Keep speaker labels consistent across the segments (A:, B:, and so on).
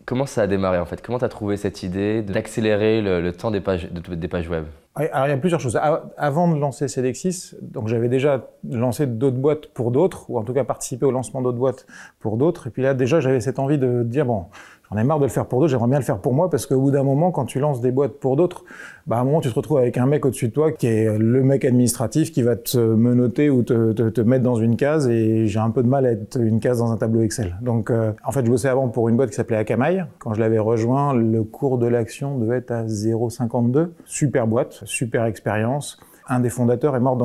A: Comment ça a démarré en fait? Comment tu as trouvé cette idée d'accélérer le temps des pages web?
B: Alors, il y a plusieurs choses. Avant de lancer Cedexis, donc j'avais déjà lancé d'autres boîtes pour d'autres, ou en tout cas participé au lancement d'autres boîtes pour d'autres. Et puis là, déjà, j'avais cette envie de dire, bon, j'en ai marre de le faire pour d'autres, j'aimerais bien le faire pour moi, parce qu'au bout d'un moment, quand tu lances des boîtes pour d'autres, à un moment, tu te retrouves avec un mec au-dessus de toi qui est le mec administratif qui va te menotter ou te mettre dans une case, et j'ai un peu de mal à être une case dans un tableau Excel. Donc, en fait, je bossais avant pour une boîte qui s'appelait Akamai. Quand je l'avais rejoint, le cours de l'action devait être à 0,52. Super boîte, super expérience. Un des fondateurs est mort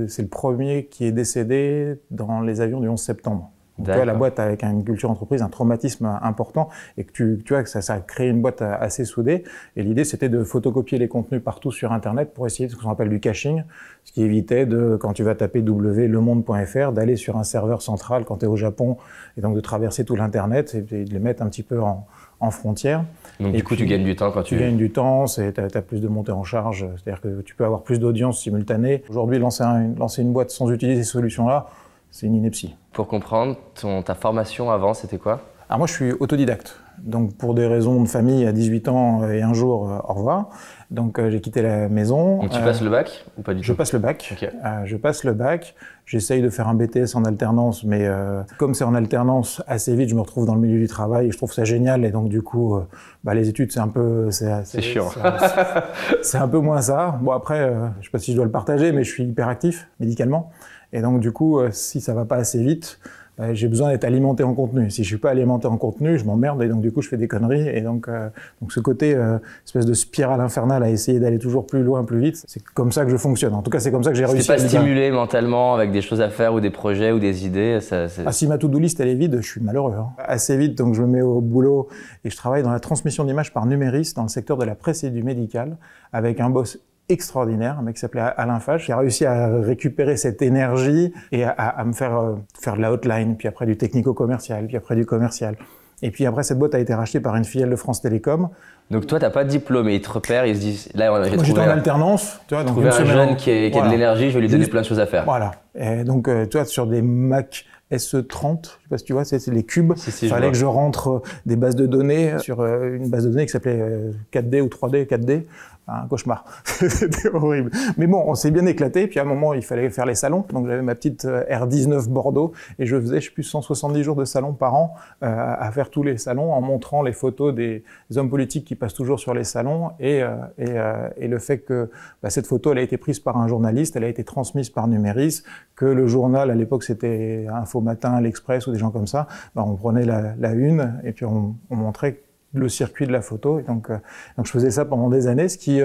B: c'est le premier qui est décédé dans les avions du 11 septembre. Donc, tu vois, la boîte avec une culture entreprise, un traumatisme important, et que tu vois que ça a créé une boîte assez soudée. Et l'idée, c'était de photocopier les contenus partout sur Internet pour essayer de ce qu'on appelle du caching, ce qui évitait quand tu vas taper www.lemonde.fr, d'aller sur un serveur central quand tu es au Japon, et donc de traverser tout l'Internet et de les mettre un petit peu en frontière.
A: Donc du coup, tu gagnes du temps quand
B: tu gagnes du temps, tu as plus de montée en charge, c'est-à-dire que tu peux avoir plus d'audience simultanée. Aujourd'hui, lancer une boîte sans utiliser ces solutions-là, c'est une ineptie.
A: Pour comprendre, ta formation avant, c'était quoi?
B: Alors moi, je suis autodidacte. Donc pour des raisons de famille, à 18 ans et un jour, au revoir. Donc j'ai quitté la maison.
A: Donc tu passes le bac ou pas du tout?
B: Je passe le bac.
A: Okay.
B: Je passe le bac. J'essaye de faire un BTS en alternance, mais comme c'est en alternance, assez vite, je me retrouve dans le milieu du travail et je trouve ça génial. Et donc du coup, les études, c'est un peu...
A: C'est chiant.
B: C'est un peu moins ça. Bon après, je sais pas si je dois le partager, mais je suis hyperactif médicalement. Et donc du coup, si ça va pas assez vite, j'ai besoin d'être alimenté en contenu. Si je suis pas alimenté en contenu, je m'emmerde et donc du coup je fais des conneries. Et donc ce côté espèce de spirale infernale à essayer d'aller toujours plus loin, plus vite, c'est comme ça que je fonctionne. En tout cas, c'est comme ça que j'ai réussi.
A: T'es pas stimulé mentalement avec des choses à faire ou des projets ou des idées?
B: Si ma to-do list elle est vide, je suis malheureux. Assez vite, donc je me mets au boulot et je travaille dans la transmission d'images par Numéris dans le secteur de la presse et du médical avec un boss extraordinaire, un mec qui s'appelait Alain Fage, qui a réussi à récupérer cette énergie et à me faire de la hotline, puis après du technico-commercial, puis après du commercial. Et puis après, cette boîte a été rachetée par une filiale de France Télécom.
A: Donc toi, t'as pas de diplôme et ils te repèrent, ils se disent, là, j'ai trouvé
B: j'étais en alternance, tu vois, donc
A: trouvé un jeune qui a de l'énergie, je vais lui donner plein de choses à faire.
B: Voilà. Et donc, tu vois, sur des Mac SE30, je sais pas si tu vois, c'est les cubes. Il fallait que je rentre des bases de données sur une base de données qui s'appelait 4D ou 3D, 4D. Un cauchemar. C'était horrible. Mais bon, on s'est bien éclaté. Puis à un moment, il fallait faire les salons. Donc j'avais ma petite R19 Bordeaux et je faisais, je sais plus, 170 jours de salon par an à faire tous les salons en montrant les photos des hommes politiques qui passent toujours sur les salons et le fait que cette photo, elle a été prise par un journaliste, elle a été transmise par Numéris, que le journal, à l'époque, c'était Info Matin, l'Express ou des gens comme ça. On prenait la une et puis on montrait le circuit de la photo. Et donc je faisais ça pendant des années, ce qui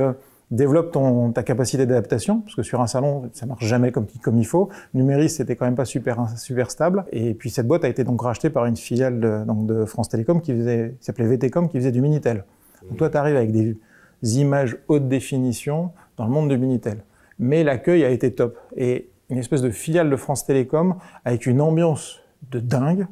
B: développe ta capacité d'adaptation, parce que sur un salon, ça marche jamais comme il faut. Numéris, c'était quand même pas super stable. Et puis cette boîte a été donc rachetée par une filiale de France Télécom qui s'appelait VTCom, qui faisait du Minitel. Donc toi, tu arrives avec des images haute définition dans le monde du Minitel. Mais l'accueil a été top. Et une espèce de filiale de France Télécom avec une ambiance de dingue,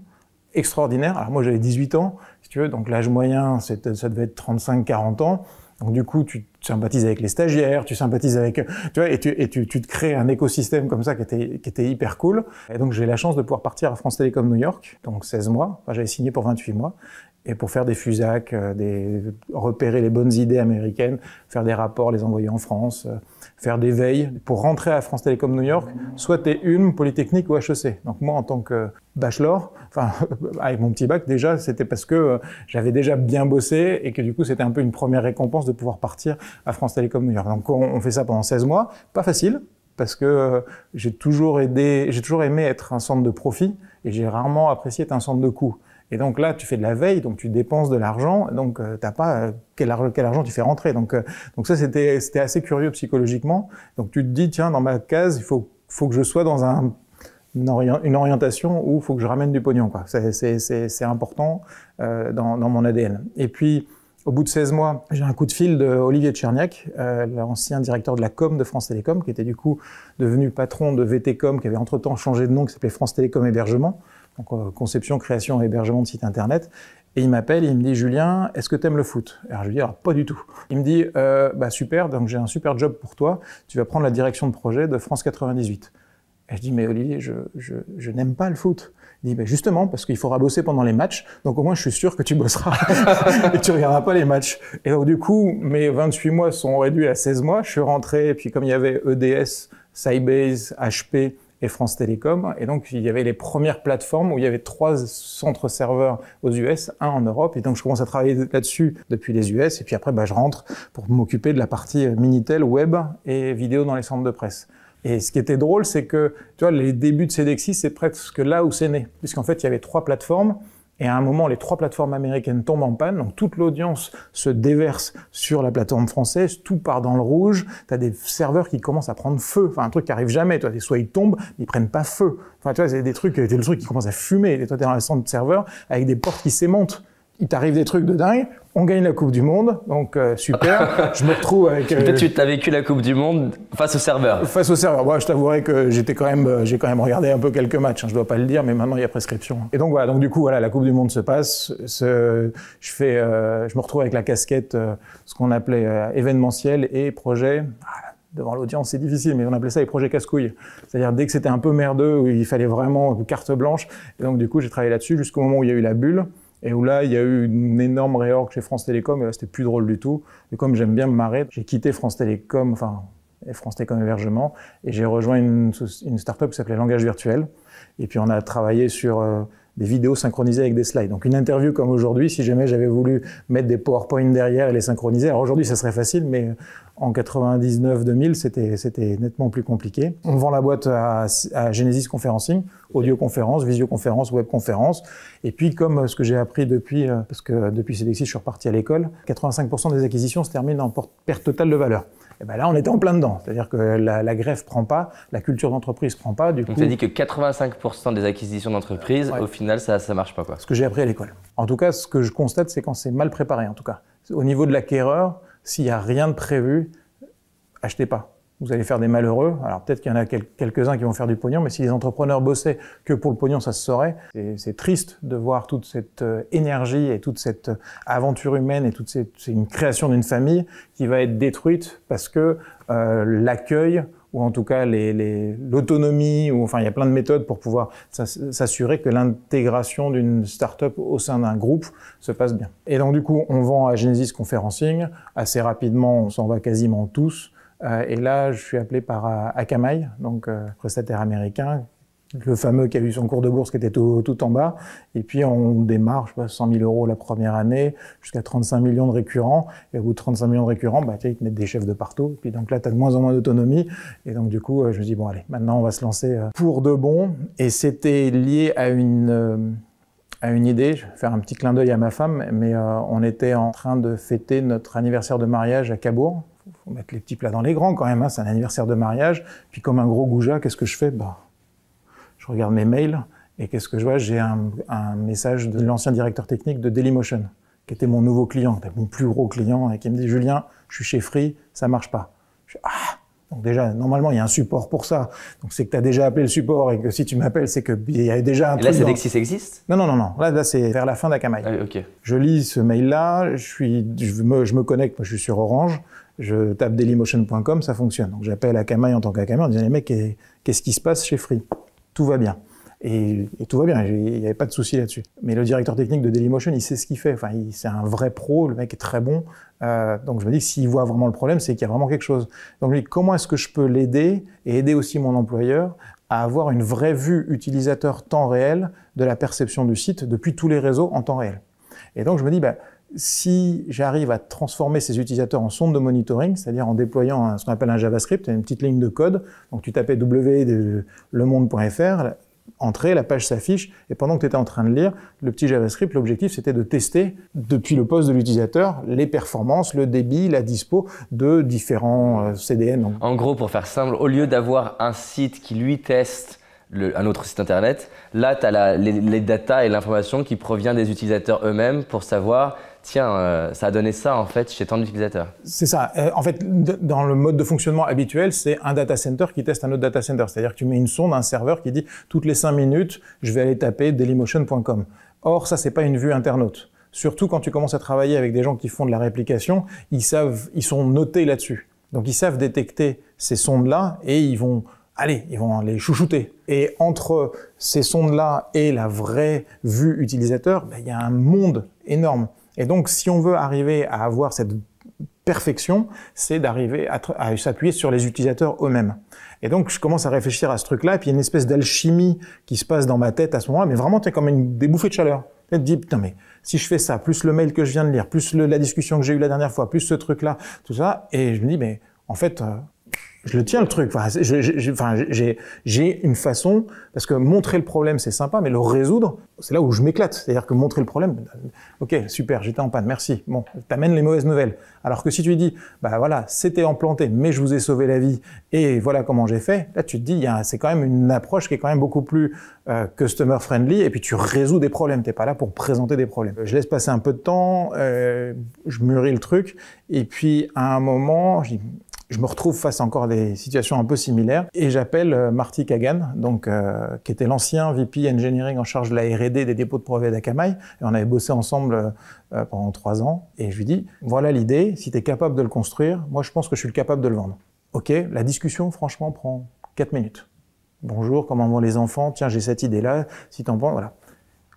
B: extraordinaire. Alors moi, j'avais 18 ans, si tu veux, donc l'âge moyen, ça devait être 35-40 ans. Donc du coup, tu sympathises avec les stagiaires, tu sympathises avec, tu vois, et tu te crées un écosystème comme ça qui était hyper cool. Et donc j'ai la chance de pouvoir partir à France Télécom New York, donc 16 mois. Enfin, j'avais signé pour 28 mois. Et pour faire des FUSAC, repérer les bonnes idées américaines, faire des rapports, les envoyer en France, faire des veilles. Pour rentrer à France Télécom New York, soit t'es Polytechnique ou HEC. Donc moi, en tant que bachelor, enfin, avec mon petit bac, déjà, c'était parce que j'avais déjà bien bossé et que du coup, c'était un peu une première récompense de pouvoir partir à France Télécom New York. Donc on fait ça pendant 16 mois. Pas facile, parce que j'ai toujours aimé être un centre de profit et j'ai rarement apprécié être un centre de coût. Et donc là, tu fais de la veille, donc tu dépenses de l'argent, donc t'as pas quel argent tu fais rentrer. Donc ça, c'était assez curieux psychologiquement. Donc tu te dis, tiens, dans ma case, il faut que je sois dans une orientation où il faut que je ramène du pognon, quoi. C'est important dans mon ADN. Et puis, au bout de 16 mois, j'ai un coup de fil de Olivier Tcherniak, l'ancien directeur de la com de France Télécom, qui était du coup devenu patron de VTCom, qui avait entre-temps changé de nom, qui s'appelait France Télécom Hébergement. Donc conception, création et hébergement de site internet. Et il m'appelle et il me dit, Julien, est-ce que tu aimes le foot? Alors je lui dis, alors pas du tout. Il me dit, super, donc j'ai un super job pour toi, tu vas prendre la direction de projet de France 98. Et je dis, mais Olivier, je n'aime pas le foot. Il dit, ben justement, parce qu'il faudra bosser pendant les matchs, donc au moins je suis sûr que tu bosseras et que tu regarderas pas les matchs. Et donc du coup, mes 28 mois sont réduits à 16 mois. Je suis rentré, et puis comme il y avait EDS, Sybase, HP et France Télécom, et donc il y avait les premières plateformes où il y avait 3 centres serveurs aux US, 1 en Europe, et donc je commence à travailler là-dessus depuis les US, et puis après je rentre pour m'occuper de la partie Minitel, web et vidéo dans les centres de presse. Et ce qui était drôle, c'est que tu vois, les débuts de Cedexis, c'est presque là où c'est né, puisqu'en fait il y avait 3 plateformes. Et à un moment, les 3 plateformes américaines tombent en panne, donc toute l'audience se déverse sur la plateforme française, tout part dans le rouge, tu as des serveurs qui commencent à prendre feu, enfin un truc qui arrive jamais, toi, soit ils tombent, ils prennent pas feu. Enfin tu vois, c'est des trucs, le truc qui commence à fumer, et toi t'es dans le centre de serveur avec des portes qui s'aimantent. Il t'arrive des trucs de dingue, on gagne la Coupe du Monde, donc super. Je me retrouve avec...
A: Peut-être tu as vécu la Coupe du Monde face au serveur.
B: Face au serveur. Moi, je t'avouerais que j'ai quand même regardé un peu quelques matchs, hein, je dois pas le dire, mais maintenant il y a prescription. Et donc voilà, donc du coup, voilà, la Coupe du Monde se passe. Je me retrouve avec la casquette, ce qu'on appelait événementiel et projet. Devant l'audience, c'est difficile, mais on appelait ça les projets casse-couilles. C'est-à-dire dès que c'était un peu merdeux, où il fallait vraiment carte blanche. Et donc du coup, j'ai travaillé là-dessus jusqu'au moment où il y a eu la bulle. Et où là, il y a eu une énorme réorg chez France Télécom, et là, c'était plus drôle du tout. Et comme j'aime bien me marrer, j'ai quitté France Télécom, France Télécom Hébergement, et j'ai rejoint une start-up qui s'appelait Langage Virtuel. Et puis on a travaillé sur des vidéos synchronisées avec des slides. Donc une interview comme aujourd'hui, si jamais j'avais voulu mettre des PowerPoint derrière et les synchroniser, alors aujourd'hui ça serait facile, mais en 99-2000, c'était nettement plus compliqué. On vend la boîte à Genesis Conferencing, audioconférence, visioconférence, webconférence. Et puis, comme ce que j'ai appris depuis, parce que depuis Cedexis, je suis reparti à l'école, 85% des acquisitions se terminent en perte totale de valeur. Et ben là, on était en plein dedans. C'est-à-dire que la greffe prend pas, la culture d'entreprise prend pas. Du coup,
A: tu as dit que 85% des acquisitions d'entreprise, au final, ça marche pas, quoi.
B: Ce que j'ai appris à l'école. En tout cas, ce que je constate, c'est quand c'est mal préparé, en tout cas. Au niveau de l'acquéreur, s'il n'y a rien de prévu, achetez pas. Vous allez faire des malheureux. Alors peut-être qu'il y en a quelques-uns qui vont faire du pognon, mais si les entrepreneurs bossaient que pour le pognon, ça se saurait. C'est triste de voir toute cette énergie et toute cette aventure humaine et c'est une création d'une famille qui va être détruite parce que l'accueil ou en tout cas l'autonomie, ou enfin il y a plein de méthodes pour pouvoir s'assurer que l'intégration d'une start-up au sein d'un groupe se passe bien. Et donc du coup, on vend à Genesis Conferencing, assez rapidement, on s'en va quasiment tous. Et là, je suis appelé par Akamai, donc prestataire américain, le fameux qui a eu son cours de bourse qui était tout en bas. Et puis on démarre, je sais pas, 100 000 € la première année, jusqu'à 35 millions de récurrents. Et au bout de 35 millions de récurrents, ils te mettent des chefs de partout. Et puis donc là, tu as de moins en moins d'autonomie. Et donc du coup, je me dis, bon allez, maintenant on va se lancer pour de bon. Et c'était lié à une idée. Je vais faire un petit clin d'œil à ma femme, mais on était en train de fêter notre anniversaire de mariage à Cabourg. Faut mettre les petits plats dans les grands quand même, hein, c'est un anniversaire de mariage. Puis comme un gros goujat, qu'est-ce que je fais ? Je regarde mes mails et qu'est-ce que je vois ? J'ai un message de l'ancien directeur technique de Dailymotion, qui était mon nouveau client, mon plus gros client, et qui me dit « Julien, je suis chez Free, ça marche pas. » Je dis « Ah !» Donc déjà, normalement, il y a un support pour ça. Donc c'est que tu as déjà appelé le support et que si tu m'appelles, c'est qu'il y a déjà un truc.
A: Et là, Cedexis existe ?
B: Non. Là, c'est vers la fin d'Akamai.
A: Ah, ok.
B: Je lis ce mail-là, je me connecte, moi je suis sur Orange, je tape dailymotion.com, ça fonctionne. Donc j'appelle Akamai en tant qu'Akamai en disant « Les mecs, qu'est-ce qui se passe chez Free ? Tout va bien. » Et tout va bien, il n'y avait pas de souci là-dessus. Mais le directeur technique de Dailymotion, il sait ce qu'il fait. Enfin, c'est un vrai pro, le mec est très bon. Donc je me dis que s'il voit vraiment le problème, c'est qu'il y a vraiment quelque chose. Donc je me dis comment est-ce que je peux l'aider et aider aussi mon employeur à avoir une vraie vue utilisateur temps réel de la perception du site depuis tous les réseaux en temps réel. Et donc je me dis, si j'arrive à transformer ces utilisateurs en sonde de monitoring, c'est-à-dire en déployant ce qu'on appelle un JavaScript, une petite ligne de code, donc tu tapais www.lemonde.fr, entrée, la page s'affiche, et pendant que tu étais en train de lire, le petit JavaScript, l'objectif c'était de tester, depuis le poste de l'utilisateur, les performances, le débit, la dispo de différents CDN. Donc.
A: En gros, pour faire simple, au lieu d'avoir un site qui lui teste un autre site internet, là tu as les datas et l'information qui provient des utilisateurs eux-mêmes pour savoir, tiens, ça a donné ça en fait chez tant d'utilisateurs.
B: C'est ça. En fait, dans le mode de fonctionnement habituel, c'est un data center qui teste un autre data center. C'est-à-dire que tu mets une sonde, un serveur qui dit toutes les 5 minutes, je vais aller taper dailymotion.com. Or, ça, c'est pas une vue internaute. Surtout quand tu commences à travailler avec des gens qui font de la réplication, ils sont notés là-dessus. Donc, ils savent détecter ces sondes-là et ils vont allez, ils vont les chouchouter. Et entre ces sondes-là et la vraie vue utilisateur, il y a un monde énorme. Et donc, si on veut arriver à avoir cette perfection, c'est d'arriver à s'appuyer sur les utilisateurs eux-mêmes. Et donc, je commence à réfléchir à ce truc-là, et puis il y a une espèce d'alchimie qui se passe dans ma tête à ce moment-là, mais vraiment, tu es comme des bouffées de chaleur. Tu te dis, putain, mais si je fais ça, plus le mail que je viens de lire, plus la discussion que j'ai eue la dernière fois, plus ce truc-là, tout ça, et je me dis, mais en fait, je le tiens le truc. Enfin, j'ai une façon, parce que montrer le problème c'est sympa, mais le résoudre, c'est là où je m'éclate. C'est-à-dire que montrer le problème, ok, super, j'étais en panne, merci. Bon, t'amènes les mauvaises nouvelles. Alors que si tu dis, bah voilà, c'était implanté, mais je vous ai sauvé la vie, et voilà comment j'ai fait. Là, tu te dis, c'est quand même une approche qui est quand même beaucoup plus customer friendly, et puis tu résous des problèmes. T'es pas là pour présenter des problèmes. Je laisse passer un peu de temps, je mûris le truc, et puis à un moment, je me retrouve face à encore des situations un peu similaires et j'appelle Marty Kagan, donc qui était l'ancien VP Engineering en charge de la R&D des dépôts de brevets d'Akamai. Et on avait bossé ensemble pendant 3 ans. Et je lui dis, voilà l'idée, si tu es capable de le construire, moi je pense que je suis capable de le vendre. Ok, la discussion franchement prend 4 minutes. Bonjour, comment vont les enfants? Tiens, j'ai cette idée-là, si t'en penses, voilà.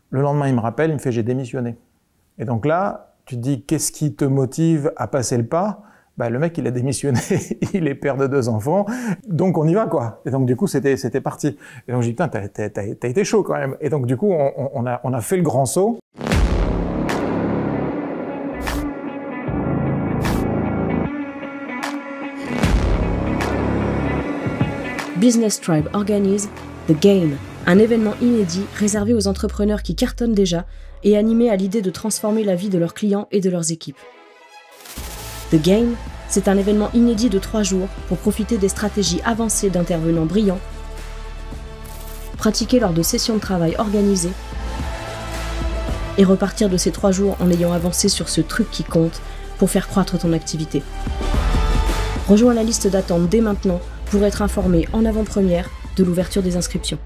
B: Le lendemain, il me rappelle, il me fait, j'ai démissionné. Et donc là, tu te dis, qu'est-ce qui te motive à passer le pas? Le mec, il a démissionné, il est père de 2 enfants, donc on y va, quoi. Et donc, du coup, c'était parti. Et donc, j'ai dit, putain, t'as été chaud, quand même. Et donc, du coup, on a fait le grand saut.
C: Business Tribe organise The Game, un événement inédit réservé aux entrepreneurs qui cartonnent déjà et animés à l'idée de transformer la vie de leurs clients et de leurs équipes. The Game, c'est un événement inédit de 3 jours pour profiter des stratégies avancées d'intervenants brillants, pratiquer lors de sessions de travail organisées et repartir de ces 3 jours en ayant avancé sur ce truc qui compte pour faire croître ton activité. Rejoins la liste d'attente dès maintenant pour être informé en avant-première de l'ouverture des inscriptions.